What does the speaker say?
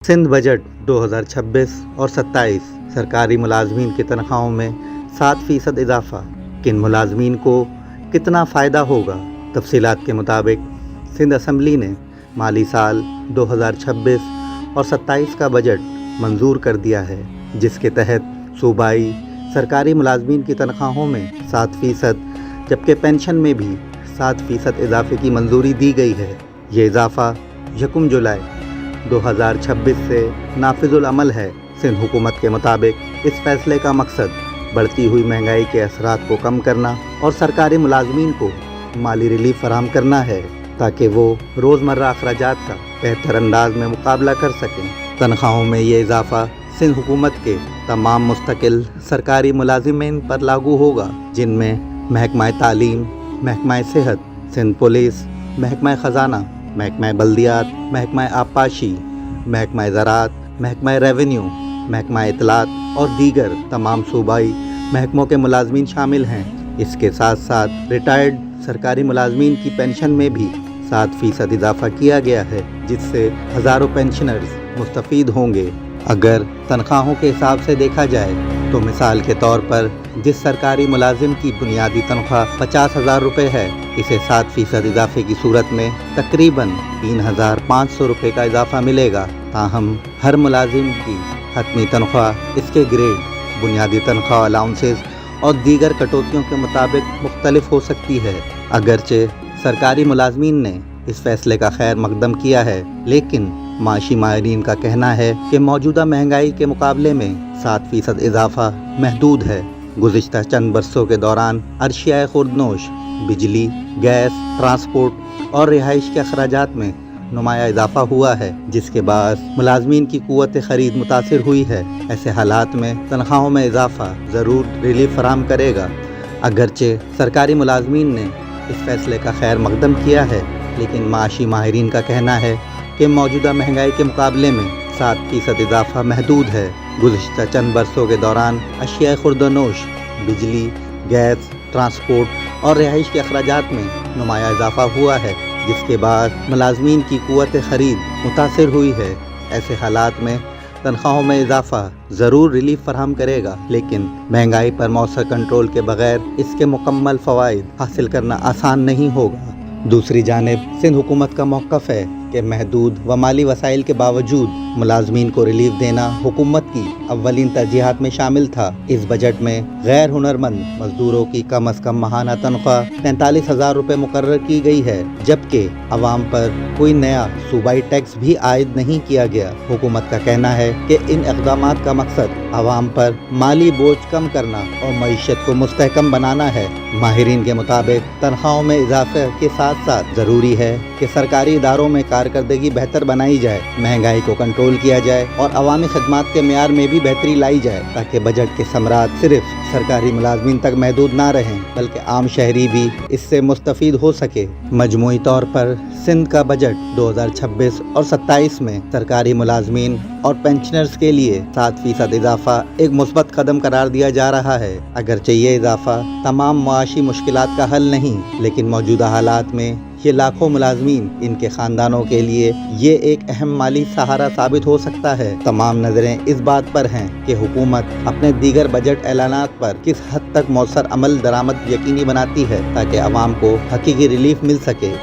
Sindh budget 2026 और 27 सरकारी मुलाजमीन की तनख्वाहों में 7% इजाफा किन मुलाजमीन को कितना फ़ायदा होगा। तफसीलात के मुताबिक सिंध असम्बली ने माली साल 2026 और 27 का बजट मंजूर कर दिया है, जिसके तहत सूबाई सरकारी मुलाजमीन की तनख्वाहों में 7% जबकि पेंशन में भी 7% इजाफे की मंजूरी दी गई है। ये इजाफा 1 जुलाई 2026 से नाफिजुल अमल है। सिंध हुकूमत के मुताबिक इस फैसले का मकसद बढ़ती हुई महंगाई के असरात को कम करना और सरकारी मुलाजमीन को माली रिलीफ फराहम करना है, ताकि वो रोज़मर्रा अखराजात का बेहतर अंदाज में मुकाबला कर सकें। तनख्वाहों में ये इजाफा सिंध हुकूमत के तमाम मुस्तकिल सरकारी मुलाजिमीन पर लागू होगा, जिनमें महकमा तालीम, महकमा सेहत, सिंध पुलिस, महकमा ख़जाना, महकमा बल्दियात, महकमा आबपाशी, महकमा ज़राअत, महकमा रेवेन्यू, महकमा इत्तलात और दीगर तमाम सूबाई महकमों के मुलाजमीन शामिल हैं। इसके साथ साथ रिटायर्ड सरकारी मुलाजमीन की पेंशन में भी 7% इजाफा किया गया है, जिससे हज़ारों पेंशनर्स मुस्तफ़ीद होंगे। अगर तनख्वाहों के हिसाब से देखा जाए तो मिसाल के तौर पर जिस सरकारी मुलाजिम की बुनियादी तनख्वाह 50,000 रुपये है, इसे 7% इजाफे की सूरत में तकरीबन 3,500 रुपये का इजाफा मिलेगा। ताहम हर मुलाजिम की हतमी तनख्वाह, इसके ग्रेड, बुनियादी तनख्वाह अलाउंसेस और दीगर कटौतियों के मुताबिक मुख्तलिफ हो सकती है। अगरचे सरकारी मुलाजमीन ने इस फैसले का खैर मकदम किया है, लेकिन माशी माहिरीन का कहना है कि मौजूदा महंगाई के मुकाबले में 7% इजाफा महदूद है। गुज़िश्ता चंद बरसों के दौरान अरशियाए खुर्दनोश, बिजली, गैस, ट्रांसपोर्ट और रिहाइश के अखराजात में नुमाया इजाफा हुआ है, जिसके बाद मुलाजमीन की क़ुव्वत ख़रीद मुतासिर हुई है। ऐसे हालात में तनख्वाहों में इजाफा ज़रूर रिलीफ फराहम करेगा। अगरचे सरकारी मुलाजमीन ने इस फैसले का खैर मकदम किया है, लेकिन माशी माहिरीन का कहना है कि मौजूदा महंगाई के मुकाबले में 7% इजाफा महदूद है। गुज़िश्ता चंद बरसों के दौरान अशिया खुर्दनोश, बिजली, गैस, ट्रांसपोर्ट और रिहाइश के अखराजात में नुमाया इजाफा हुआ है, जिसके बाद मुलाजमीन की क़ुव्वत ख़रीद मुतासिर हुई है। ऐसे हालात में तनख्वाहों में इजाफा ज़रूर रिलीफ फराहम करेगा, लेकिन महंगाई पर मौसर कंट्रोल के बगैर इसके मुकम्मल फ़वाइद हासिल करना आसान नहीं होगा। दूसरी जानिब सिंध हुकूमत का मौक़िफ़ है कि महदूद व माली वसाइल के बावजूद मुलाजमीन को रिलीफ देना हुकूमत की अव्वलीन तरजीहात में शामिल था। इस बजट में गैर हुनरमंद मजदूरों की कम अज़ कम माहाना तनख्वाह 43,000 रुपये मुकर्रर की गई है, जबकि अवाम पर कोई नया सूबाई टैक्स भी आयद नहीं किया गया। हुकूमत का कहना है कि इन इक़दामात का मकसद अवाम पर माली बोझ कम करना और मईशत को मुस्तहकम बनाना है। माहिरीन के मुताबिक तनख्वाहों में इजाफे के साथ साथ ज़रूरी है कि सरकारी इदारों में कारकर्दगी बेहतर बनाई जाए, महंगाई को कंट्रोल किया जाए और अवामी खदमात के मेयार में भी बेहतरी लाई जाए, ताकि बजट के समरात सिर्फ सरकारी मुलाजमीन तक महदूद ना रहें, बल्कि आम शहरी भी इससे मुस्तफ़ीद हो सके। मजमूई तौर पर सिंध का बजट 2026 और 27 में सरकारी मुलाजमीन और पेंशनर्स के लिए 7% इजाफा एक मुस्बत कदम करार दिया जा रहा है। अगरचे ये इजाफा तमाम मुआशी मुश्किलात का हल नहीं, लेकिन मौजूदा हालात में ये लाखों मुलाजमीन, इनके ख़ानदानों के लिए ये एक अहम माली सहारा साबित हो सकता है। तमाम नज़रें इस बात पर हैं कि हुकूमत अपने दीगर बजट ऐलानात पर किस हद तक मौसर अमल दरामद यकीनी बनाती है, ताकि अवाम को हकीकी रिलीफ मिल सके।